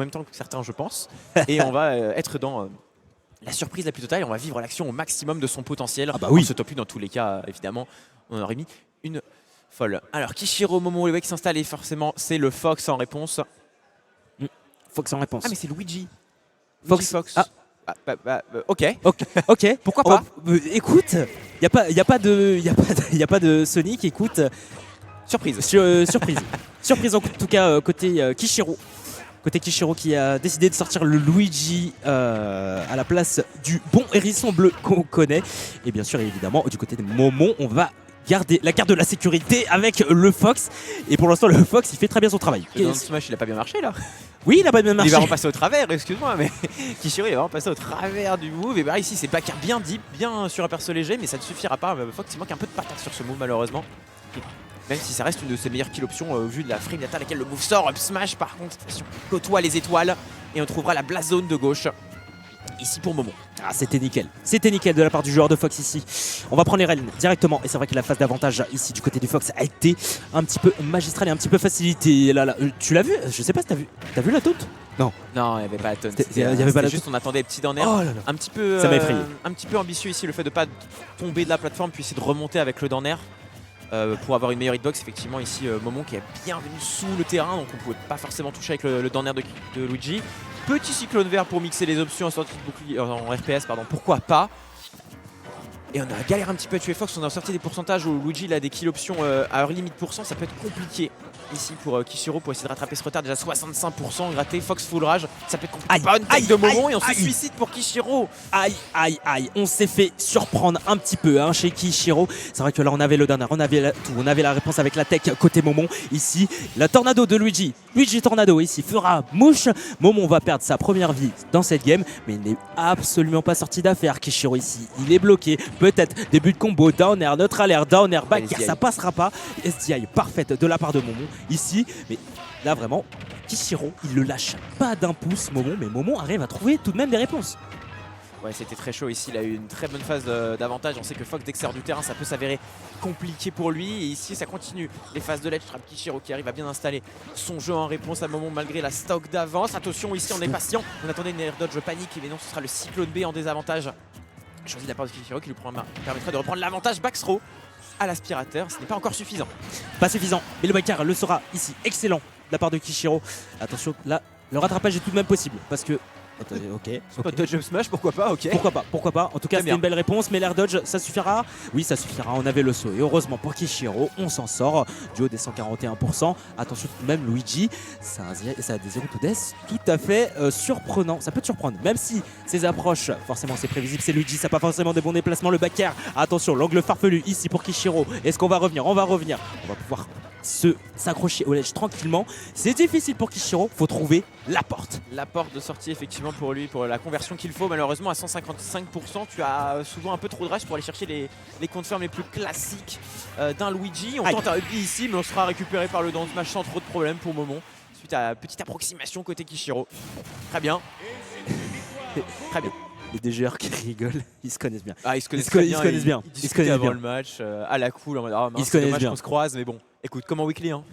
même temps que certains, je pense. Et on va être dans la surprise la plus totale. On va vivre l'action au maximum de son potentiel. Ah bah oui. Ce top 8, dans tous les cas, évidemment, on aurait mis une folle. Alors, Kishiro, Momo, Lewe qui s'installe et forcément, c'est le Fox en réponse. Fox en réponse. Ah, mais c'est Luigi. Fox. Fox. Ah. Ok. Ok. Pourquoi pas écoute, y a pas de Sonic. Écoute, Surprise. surprise. Surprise en tout cas côté Kishiro. Côté Kishiro qui a décidé de sortir le Luigi à la place du bon hérisson bleu qu'on connaît. Et bien sûr, évidemment, du côté de Momon, on va garder la garde de la sécurité avec le Fox. Et pour l'instant, le Fox, il fait très bien son travail. Le Down Smash, il a pas bien marché là. Oui, il a pas bien marché. Il va vraiment passer au travers, excuse-moi, mais Kishiro il va vraiment passer au travers du move. Et bah ici, c'est Bakar bien deep, bien sur un perso léger, mais ça ne suffira pas. Fox, il manque un peu de patate sur ce move malheureusement. Même si ça reste une de ses meilleures kill options au vu de la frame data à laquelle le move sort. Up smash par contre, côtoie les étoiles et on trouvera la blast zone de gauche ici pour Momo. Ah, c'était nickel de la part du joueur de Fox ici. On va prendre les Relen directement et c'est vrai que la phase d'avantage ici du côté du Fox a été un petit peu magistrale et un petit peu facilitée. Là, tu l'as vu? Je sais pas si t'as vu la taunt? Non, il n'y avait pas la taunt. Il y avait pas la juste on attendait les petits down air. Oh là là. Un petit peu, ça m'a effrayé. Un petit peu ambitieux ici le fait de pas tomber de la plateforme puis essayer de remonter avec le down air. Pour avoir une meilleure hitbox, effectivement ici Momon qui est bien venu sous le terrain, donc on pouvait pas forcément toucher avec le down air de Luigi. Petit cyclone vert pour mixer les options en sortie de bouclier, en FPS, pardon, pourquoi pas. Et on a galéré un petit peu à tuer Fox, on a sorti des pourcentages où Luigi il a des kill options à early limit %, ça peut être compliqué ici pour Kishiro pour essayer de rattraper ce retard. Déjà 65% gratté, Fox full rage, ça peut être compliqué. Bonne tech de Momon et on se suicide pour Kishiro. Aïe, on s'est fait surprendre un petit peu chez Kishiro. C'est vrai que là on avait le dernier, on avait la réponse avec la tech côté Momon. Ici, la tornado de Luigi Tornado ici fera mouche. Momon va perdre sa première vie dans cette game, mais il n'est absolument pas sorti d'affaire. Kishiro ici, il est bloqué. Peut-être début de combo, down air, neutral air, down air, back air, ça passera pas. SDI parfaite de la part de Momon ici, mais là vraiment Kishiro il le lâche pas d'un pouce Momon, mais Momon arrive à trouver tout de même des réponses. Ouais, c'était très chaud ici, il a eu une très bonne phase d'avantage. On sait que Fox dès que sort du terrain ça peut s'avérer compliqué pour lui. Et ici ça continue les phases de ledge trap. Kishiro qui arrive à bien installer son jeu en réponse à Momon malgré la stock d'avance. Attention ici on est patient, on attendait une air dodge panique, mais non ce sera le cyclone B en désavantage. Choisi de la part de Kishiro qui lui permettra de reprendre l'avantage backthrow à l'aspirateur. Ce n'est pas encore suffisant. Pas suffisant, mais le Bakar le sera ici. Excellent de la part de Kishiro. Attention, là, le rattrapage est tout de même possible parce que... Ok. Dodge up smash, pourquoi pas, ok. Pourquoi pas. En tout cas, c'était une belle réponse, mais l'air dodge, ça suffira? Oui, ça suffira. On avait le saut. Et heureusement pour Kishiro, on s'en sort. Du haut des 141%. Attention tout de même, Luigi, ça a des 0 to death tout à fait surprenant. Ça peut te surprendre, même si ses approches, forcément c'est prévisible, c'est Luigi, ça n'a pas forcément des bons déplacements. Le back air, attention, l'angle farfelu ici pour Kishiro. Est-ce qu'on va revenir? On va pouvoir s'accrocher au ledge tranquillement. C'est difficile pour Kishiro, faut trouver la porte. La porte de sortie effectivement pour lui, pour la conversion qu'il faut. Malheureusement à 155%, tu as souvent un peu trop de rage pour aller chercher les confirms les plus classiques d'un Luigi. On tente un upbeat ici, mais on sera récupéré par le down smash sans trop de problème pour Momon. Suite à une petite approximation côté Kishiro. Très bien. Très bien. Les DGR qui rigolent, ils se connaissent bien. Ah, ils se connaissent bien. Ils se connaissent avant le match, à la cool, en mode ah, mince, c'est dommage qu'on se croise, mais bon. Écoute, comment weekly hein.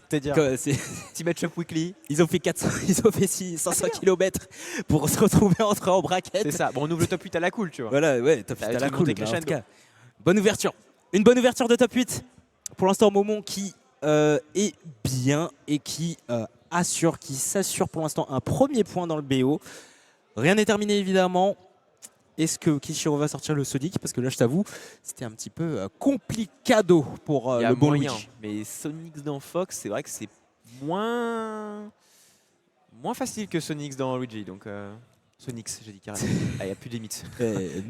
Petit match-up weekly. Ils ont fait 500 km pour se retrouver en braquette. C'est ça. Bon, on ouvre le top 8 à la cool, tu vois. Voilà, ouais, top 8 à la cool. En tout cas, bonne ouverture. Une bonne ouverture de top 8. Pour l'instant, Momon qui est bien et qui s'assure pour l'instant un premier point dans le BO. Rien n'est terminé évidemment. Est-ce que Kishiro va sortir le Sonic? Parce que là, je t'avoue, c'était un petit peu complicado pour le bon Luigi. Mais Sonic dans Fox, c'est vrai que c'est moins facile que Sonic dans Luigi. Donc, Sonic, j'ai dit carrément. Il n'y a plus de limites.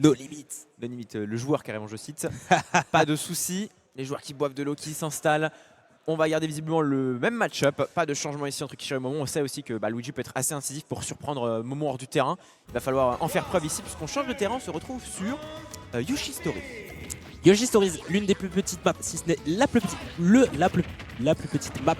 No limits. No limits. Le joueur, carrément, je cite. Pas de soucis. Les joueurs qui boivent de l'eau qui s'installent. On va garder visiblement le même match-up. Pas de changement ici entre Kishiro et Momon. On sait aussi que Luigi peut être assez incisif pour surprendre Momon hors du terrain. Il va falloir en faire preuve ici puisqu'on change de terrain. On se retrouve sur Yoshi Story. Yoshi Stories, l'une des plus petites maps, si ce n'est la plus petite, la plus petite map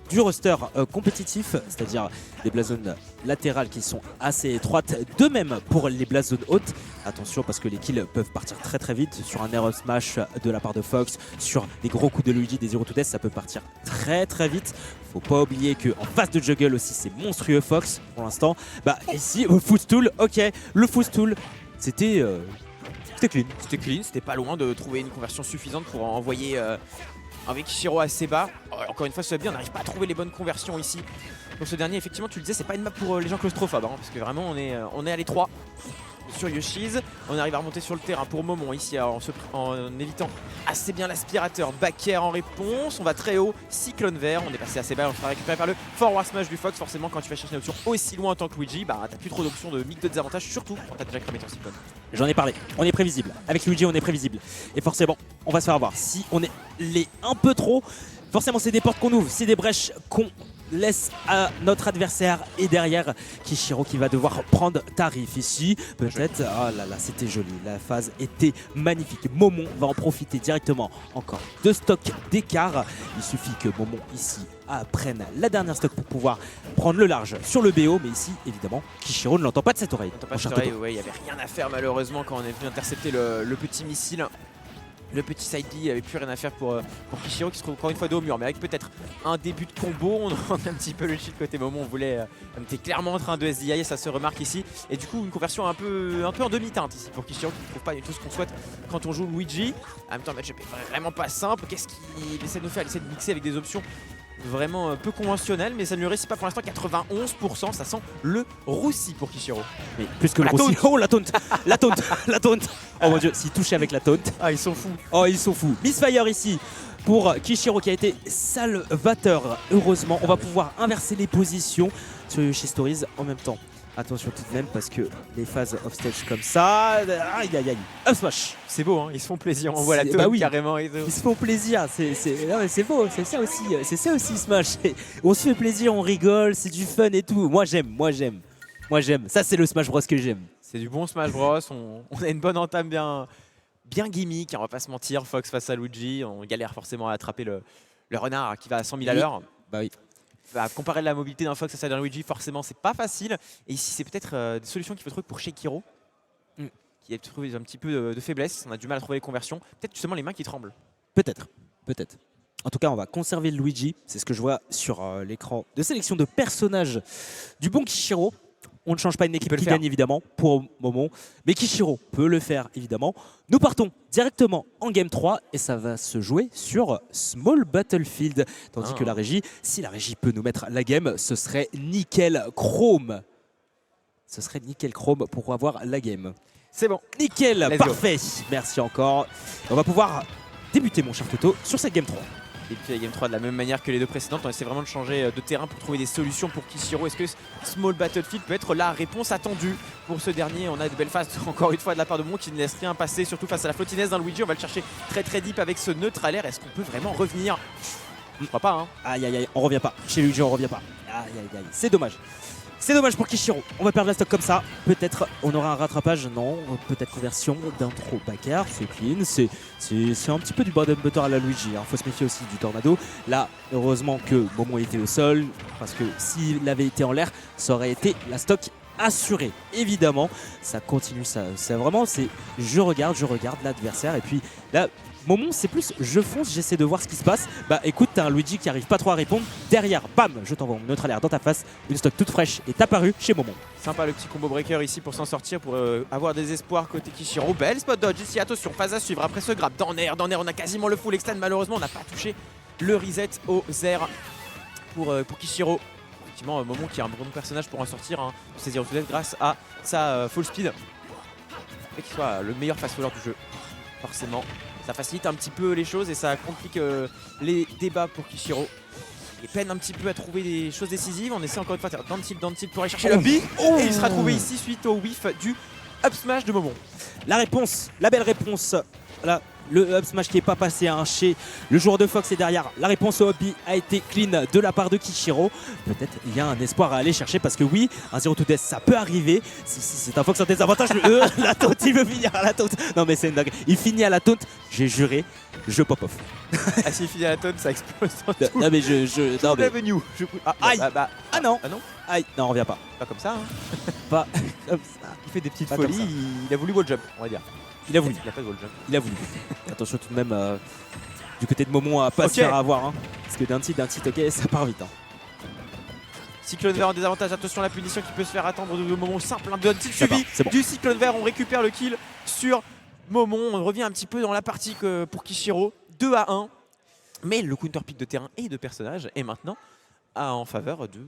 du roster compétitif, c'est-à-dire des black zones latérales qui sont assez étroites, de même pour les black zones hautes. Attention parce que les kills peuvent partir très très vite sur un air smash de la part de Fox, sur des gros coups de Luigi, des 0 to death, ça peut partir très très vite. Faut pas oublier qu'en face de Juggle aussi c'est monstrueux Fox pour l'instant. Bah ici le footstool, ok, le footstool c'était clean. C'était clean, c'était pas loin de trouver une conversion suffisante pour envoyer avec Kishiro assez bas. Encore une fois, ça va bien, on n'arrive pas à trouver les bonnes conversions ici. Donc ce dernier, effectivement, tu le disais, c'est pas une map pour les gens claustrophobes, hein, parce que vraiment on est à l'étroit sur Yoshi's. On arrive à remonter sur le terrain pour Momon ici en évitant assez bien l'aspirateur. Back air en réponse, on va très haut, cyclone vert, on est passé assez bas, on se fait récupérer par le forward smash du Fox. Forcément quand tu vas chercher une option aussi loin en tant que Luigi, bah t'as plus trop d'options de mix de désavantage, surtout quand t'as déjà cramé ton cyclone. J'en ai parlé, on est prévisible. Avec Luigi on est prévisible. Et forcément on va se faire avoir. Si on est les un peu trop, forcément c'est des portes qu'on ouvre, c'est des brèches qu'on laisse à notre adversaire. Et derrière Kishiro qui va devoir prendre tarif ici. Peut-être, oh là là c'était joli, la phase était magnifique. Momon va en profiter directement, encore 2 stocks d'écart. Il suffit que Momon ici prenne la dernière stock pour pouvoir prendre le large sur le BO. Mais ici évidemment Kishiro ne l'entend pas de cette oreille. Il n'y avait rien à faire malheureusement quand on est venu intercepter le petit missile. Le petit side B, il n'y avait plus rien à faire pour Kishiro qui se trouve encore une fois dos au mur. Mais avec peut-être un début de combo, on a un petit peu le shield côté Momon. On était clairement en train de SDI, ça se remarque ici. Et du coup, une conversion un peu en demi-teinte ici pour Kishiro qui ne trouve pas du tout ce qu'on souhaite quand on joue Luigi. En même temps, le match-up est vraiment pas simple. Qu'est-ce qu'il essaie de nous faire? Il essaie de mixer avec des options vraiment peu conventionnelles, mais ça ne lui réussit pas pour l'instant. 91%, ça sent le roussi pour Kishiro. Mais plus que le roussi. Oh la taunt, la taunt, la taunt. Oh mon dieu, s'il touchait avec la taunt. Ah, ils sont fous. Oh, ils sont fous. Misfire ici pour Kishiro qui a été salvateur. Heureusement, on va pouvoir inverser les positions chez Stories en même temps. Attention tout de même parce que les phases off-stage comme ça, aïe aïe aïe, up smash. C'est beau, hein, ils se font plaisir, on voit la taunt bah oui, carrément. Ils se font plaisir, c'est beau, c'est ça aussi Smash. On se fait plaisir, on rigole, c'est du fun et tout. Moi j'aime. Ça c'est le Smash Bros que j'aime. C'est du bon Smash Bros, on a une bonne entame bien gimmick, hein, on va pas se mentir. Fox face à Luigi, on galère forcément à attraper le renard qui va à 100 000 à l'heure. Bah oui. Comparer la mobilité d'un Fox à d'un Luigi, forcément c'est pas facile. Et ici c'est peut-être des solutions qu'il faut trouver pour Shakiro, qui a trouvé un petit peu de faiblesse. On a du mal à trouver les conversions. Peut-être justement les mains qui tremblent. Peut-être. En tout cas, on va conserver le Luigi. C'est ce que je vois sur l'écran de sélection de personnages du bon Kishiro. On ne change pas une équipe qui gagne évidemment pour le moment, mais Kishiro peut le faire évidemment. Nous partons directement en Game 3 et ça va se jouer sur Small Battlefield. Tandis que la régie, si la régie peut nous mettre la game, ce serait nickel chrome. Ce serait nickel chrome pour avoir la game. C'est bon. Nickel, parfait. Merci encore. On va pouvoir débuter mon cher Toto sur cette Game 3. Et puis la Game 3 de la même manière que les deux précédentes, on essaie vraiment de changer de terrain pour trouver des solutions pour Kishiro. Est-ce que Small Battlefield peut être la réponse attendue pour ce dernier? On a de belles phases encore une fois de la part de Momon qui ne laisse rien passer, surtout face à la flottinaise d'un Luigi. On va le chercher très très deep avec ce neutre à l'air. Est-ce qu'on peut vraiment revenir? Je crois pas, hein. Aïe aïe aïe, on revient pas. Chez Luigi on revient pas. Aïe aïe aïe, c'est dommage. C'est dommage pour Kishiro, on va perdre la stock comme ça. Peut-être on aura un rattrapage, non. Peut-être conversion d'intro backer, c'est clean. C'est un petit peu du bread and butter à la Luigi. Faut se méfier aussi du tornado. Là, heureusement que Momon était au sol, parce que s'il avait été en l'air, ça aurait été la stock assurée. Évidemment, ça continue, c'est vraiment, je regarde l'adversaire et puis là. Momon c'est plus je fonce, j'essaie de voir ce qui se passe. Bah écoute, t'as un Luigi qui arrive pas trop à répondre. Derrière, bam, je t'envoie mon neutre à l'air dans ta face. Une stock toute fraîche est apparue chez Momon. Sympa le petit combo breaker ici pour s'en sortir, pour avoir des espoirs côté Kishiro. Belle spot dodge ici, attention, phase à suivre après ce grab. Dans l'air, on a quasiment le full extend. Malheureusement, on n'a pas touché le reset au Zer pour Kishiro. Effectivement, Momon qui est un bon personnage pour en sortir, hein, pour saisir au death grâce à sa full speed. Et qu'il soit le meilleur fast-faller du jeu, forcément. Ça facilite un petit peu les choses et ça complique les débats pour Kishiro. Il peine un petit peu à trouver des choses décisives. On essaie encore une fois de faire down tilt pour aller chercher le B. Et il sera trouvé ici suite au whiff du up smash de Momon. La réponse, la belle réponse. Là, Le up smash qui n'est pas passé chez le joueur de Fox est derrière. La réponse au up B a été clean de la part de Kishiro. Peut-être il y a un espoir à aller chercher parce que oui, un 0 to death ça peut arriver. Si c'est un Fox en désavantage, la taunt, il veut finir à la taunt. Non mais c'est une dingue. Il finit à la taunt, j'ai juré, je pop off. Ah, s'il finit à la tonne, ça explose dans tout. Non mais non, mais... L'avenue. Aïe. Ah non. Ah non. Aïe, non on revient pas. Pas comme ça. Hein. Pas comme ça. Il fait des petites Pas comme folies. ça. Il a voulu wall jump, on va dire. Il a voulu. Il a pas de wall jump. Il a voulu. Attention tout de même du côté de Momon à pas se faire avoir. Hein. Parce que d'un titre, ok, ça part vite. Hein. Cyclone vert en désavantage, attention à la punition qui peut se faire attendre de Momon. Simple, un tilt suivi bon. du cyclone vert. On récupère le kill sur Momon. On revient un petit peu dans la partie pour Kishiro. 2-1. Mais le counter pick de terrain et de personnage est maintenant en faveur de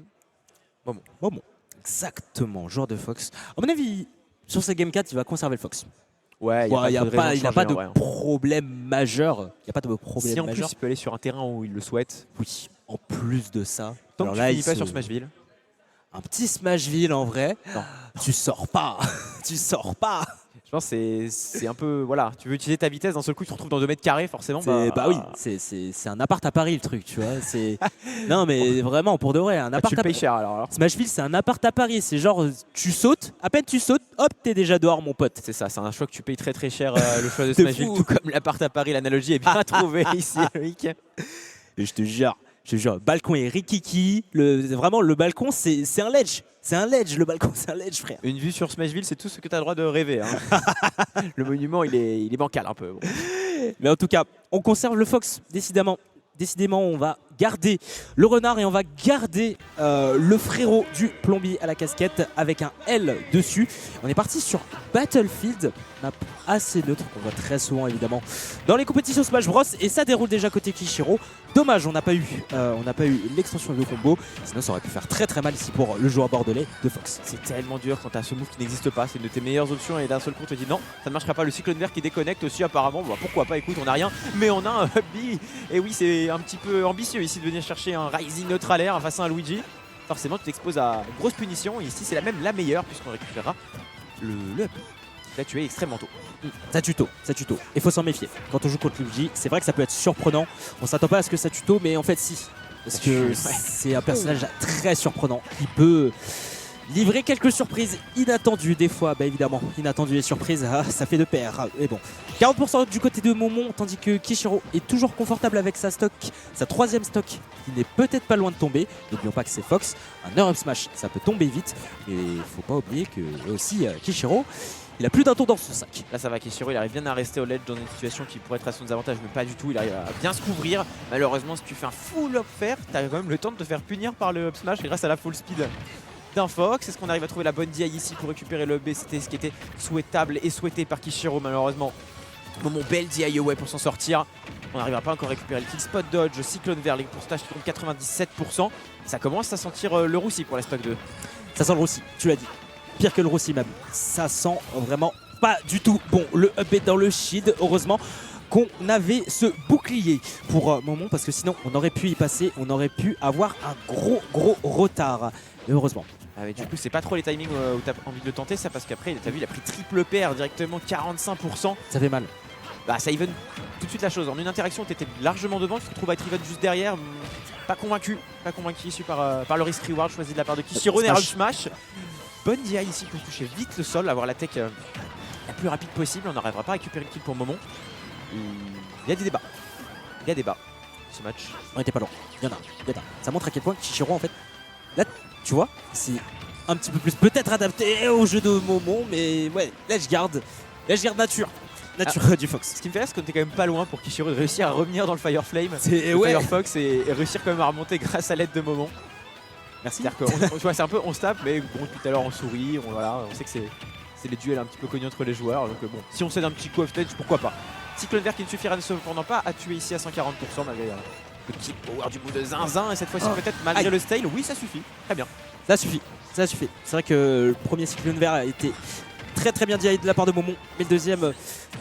Momon. Exactement, joueur de Fox. À mon avis, sur ces Game 4, il va conserver le Fox. Ouais, il n'y a pas de problème majeur. Il n'y a pas de problème si en majeur. plus il peut aller sur un terrain où il le souhaite. Oui, en plus de ça. Tant alors que là, tu finis pas sur Smashville. Un petit Smashville en vrai. Non. Tu sors pas. Tu sors pas. Je pense que c'est un peu. Voilà, tu veux utiliser ta vitesse, d'un seul coup tu te retrouves dans 2 mètres carrés, forcément. Bah oui, c'est un appart à Paris le truc, tu vois. Non mais vraiment, pour de vrai, un appart tu le payes cher alors. Smashville, c'est un appart à Paris. C'est genre, tu sautes, à peine tu sautes, hop, t'es déjà dehors, mon pote. C'est ça, c'est un choix que tu payes très très cher, le choix de Smashville, tout comme l'appart à Paris. L'analogie est bien trouvée ici, Loïc. Et je te jure, balcon est rikiki. Vraiment, le balcon, c'est un ledge. C'est un ledge, le balcon, c'est un ledge, frère. Une vue sur Smashville, c'est tout ce que tu as le droit de rêver. Hein. Le monument, il est bancal un peu. Bon. Mais en tout cas, on conserve le Fox, décidément. Décidément, on va garder le renard et on va garder le frérot du plombier à la casquette avec un L dessus. On est parti sur Battlefield, map assez neutre qu'on voit très souvent évidemment dans les compétitions Smash Bros et ça déroule déjà côté Kishiro. Dommage, on n'a pas eu l'extension de combo, sinon ça aurait pu faire très très mal ici pour le joueur bordelais de Fox. C'est tellement dur quand tu as ce move qui n'existe pas, c'est une de tes meilleures options et d'un seul coup on te dit non, ça ne marchera pas. Le cyclone vert qui déconnecte aussi apparemment, bah, pourquoi pas, écoute, on n'a rien, mais on a un B. Et oui, c'est un petit peu ambitieux ici de venir chercher un Rising neutral air face à un Luigi. Forcément tu t'exposes à une grosse punition et ici c'est la meilleure puisqu'on récupérera le up. Là tu es extrêmement tôt. Ça tuto. Et faut s'en méfier. Quand on joue contre Luigi, c'est vrai que ça peut être surprenant. On s'attend pas à ce que ça tuto, mais en fait si. Parce que c'est un personnage très surprenant. Il peut livrer quelques surprises inattendues des fois. Bah évidemment, inattendues et surprises, ça fait de pair. Mais bon, 40% du côté de Momon, tandis que Kishiro est toujours confortable avec sa stock. Sa 3ème stock qui n'est peut-être pas loin de tomber. N'oublions pas que c'est Fox. Un Air Up Smash, ça peut tomber vite. Mais il faut pas oublier que aussi Kishiro, il a plus d'un tour dans son sac. Là ça va, Kishiro, il arrive bien à rester au ledge dans une situation qui pourrait être à son désavantage, mais pas du tout. Il arrive à bien se couvrir. Malheureusement, si tu fais un full up fair, tu as quand même le temps de te faire punir par le up smash grâce à la full speed d'un Fox. Est-ce qu'on arrive à trouver la bonne DI ici pour récupérer le B? C'était ce qui était souhaitable et souhaité par Kishiro. Malheureusement, Momon, belle DI away pour s'en sortir. On n'arrivera pas encore à récupérer le kill. Spot dodge, cyclone vert, les pourcentages qui comptent 97%. Ça commence à sentir le roussi pour la stock 2. Ça sent le roussi, tu l'as dit. Pire que le roussi même. Ça sent vraiment pas du tout bon. Le up est dans le shield, heureusement qu'on avait ce bouclier pour Momon parce que sinon on aurait pu y passer, on aurait pu avoir un gros retard. Mais heureusement. Ah mais du coup c'est pas trop les timings où t'as envie de le tenter ça, parce qu'après t'as vu il a pris triple pair directement, 45%. Ça fait mal. Bah ça even tout de suite la chose. En une interaction t'étais largement devant, tu te retrouves à être even juste derrière. Pas convaincu ici par le risk reward choisi de la part de Kishiro. Nerve smash. Bonne DI ici pour toucher vite le sol, avoir la tech la plus rapide possible. On n'arrivera pas à récupérer le kill pour Momon. Il y a des débats. Ce match. On était pas loin. Il y en a. Ça montre à quel point Kishiro en fait. Là tu vois, c'est un petit peu plus peut-être adapté au jeu de Momon, mais ouais, ledge guard nature du Fox. Ce qui me fait rire, c'est qu'on était quand même pas loin pour Kishiro de réussir à revenir dans le Fire Flame, Firefox et réussir quand même à remonter grâce à l'aide de Momon. Merci. C'est-à-dire que c'est un peu on se tape, mais bon, tout à l'heure on sourit, on sait que c'est les duels un petit peu connus entre les joueurs, donc bon, si on cède un petit coup off stage, pourquoi pas. Cyclone vert qui ne suffira cependant pas à tuer ici à 140% malgré le petit power du bout de zinzin, et cette fois-ci peut-être malgré le style, oui ça suffit, très bien. Ça suffit. C'est vrai que le premier Cyclone vert a été très bien dirigé de la part de Momon, mais le deuxième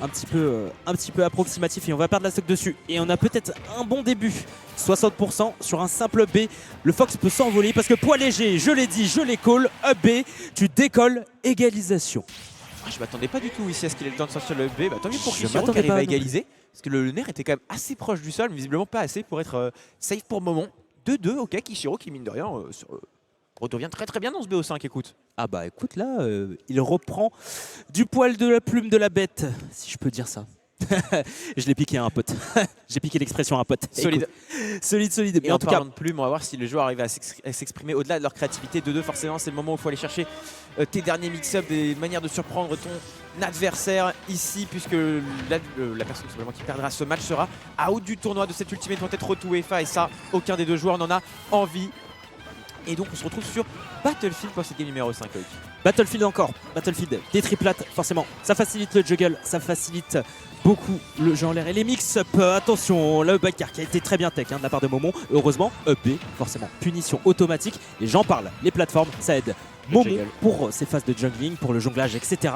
un petit peu approximatif et on va perdre la stock dessus. Et on a peut-être un bon début, 60% sur un simple B. Le Fox peut s'envoler parce que poids léger, je l'ai dit, je les call, up B, tu décolles, égalisation. Je m'attendais pas du tout ici à ce qu'il ait le temps de sortir le B, bah tant mieux pour Je Kishiro qui m'attendais arrive pas à non plus. égaliser. Parce que le nerf était quand même assez proche du sol, mais visiblement pas assez pour être safe pour Momon. 2-2, ok, Kishiro qui mine de rien redevient très très bien dans ce BO5, écoute. Ah bah écoute là, il reprend du poil de la plume de la bête, si je peux dire ça. Je l'ai piqué à un pote. J'ai piqué l'expression à un pote. Solide. Écoute, solide, solide. Et Mais en tout cas, de plume, on va voir si les joueurs arrivent à s'exprimer au-delà de leur créativité. 2-2, forcément, c'est le moment où il faut aller chercher tes derniers mix-up, des manières de surprendre ton adversaire ici, puisque la personne simplement qui perdra ce match sera out du tournoi de cette ultimate vont être retour UEFA, et ça, aucun des deux joueurs n'en a envie. Et donc on se retrouve sur Battlefield pour cette game numéro 5. Loïc. Battlefield encore. Battlefield, des triplates, forcément. Ça facilite le juggle, ça facilite beaucoup le jeu en l'air. Et les mix-up, attention, le backcar qui a été très bien tech de la part de Momon. Heureusement, EP, forcément, punition automatique. Et j'en parle, les plateformes, ça aide Momon pour ses phases de jungling, pour le jonglage, etc.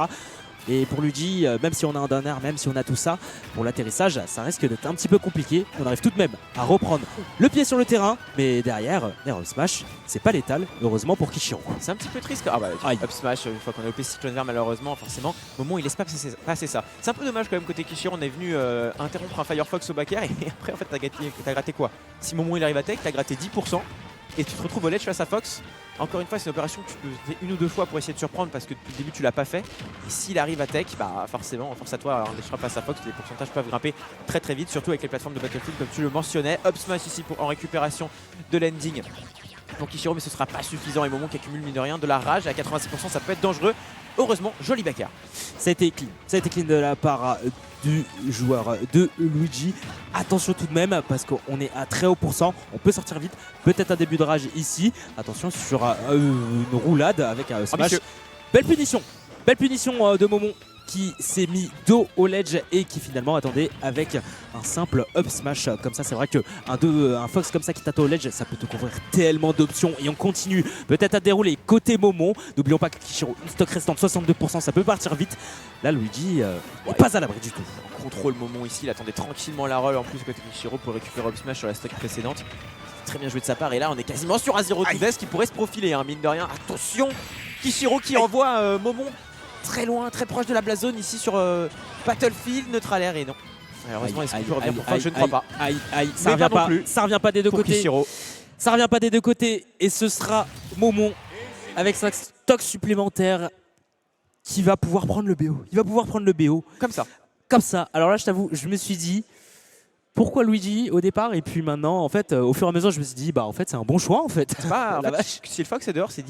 Et pour Luigi, même si on a un donner, même si on a tout ça, pour l'atterrissage, ça risque d'être un petit peu compliqué. On arrive tout de même à reprendre le pied sur le terrain, mais derrière, Nerve Smash, c'est pas létal, heureusement pour Kishiro. C'est un petit peu triste. Ah bah, up smash, une fois qu'on est OP cyclone vert, malheureusement, forcément, Momon il laisse pas passer ça. C'est un peu dommage quand même côté Kishiro, on est venu interrompre un Firefox au backer, et après en fait t'as gratté quoi? Si Momon il arrive à tech, t'as gratté 10%, et tu te retrouves au ledge face à Fox. Encore une fois, c'est une opération que tu peux faire une ou deux fois pour essayer de surprendre, parce que depuis le début tu l'as pas fait. Et s'il arrive à tech, bah forcément, force à toi, les frappes face à Fox, les pourcentages peuvent grimper très très vite, surtout avec les plateformes de Battlefield comme tu le mentionnais. Up smash ici en récupération de l'ending pour Kishiro, mais ce sera pas suffisant, et Momon qui accumule mine de rien de la rage à 86%, ça peut être dangereux. Heureusement, joli backer. Ça a été clean de la part du joueur de Luigi. Attention tout de même, parce qu'on est à très haut pourcent, on peut sortir vite. Peut-être un début de rage ici. Attention sur une roulade avec un smash. Belle punition de Momon qui s'est mis dos au ledge et qui finalement attendait avec un simple up smash comme ça. C'est vrai qu'un Fox comme ça qui t'attend au ledge, ça peut te couvrir tellement d'options, et on continue peut-être à dérouler côté Momon. N'oublions pas que Kishiro, une stock restante 62%, ça peut partir vite. Là Luigi n'est pas à l'abri du tout. On contrôle Momon ici, il attendait tranquillement la roll en plus côté Kishiro pour récupérer up smash sur la stock précédente. Très bien joué de sa part, et là on est quasiment sur un 0-2 qui pourrait se profiler, hein, mine de rien. Attention, Kishiro qui envoie Momon très loin, très proche de la blast zone ici sur Battlefield, neutral air, et non. Malheureusement, est-ce qu'il peut revenir pour Fox? Je ne crois pas. Ça revient pas des deux côtés. Kishiro. Ça revient pas des deux côtés, et ce sera Momon avec sa stock supplémentaire qui va pouvoir prendre le BO. Il va pouvoir prendre le BO. Comme ça. Comme ça. Alors là, je t'avoue, je me suis dit, pourquoi Luigi au départ, et puis maintenant, en fait, au fur et à mesure, je me suis dit, bah en fait, c'est un bon choix en fait. Pas, en fait, si le Fox est dehors, c'est difficile.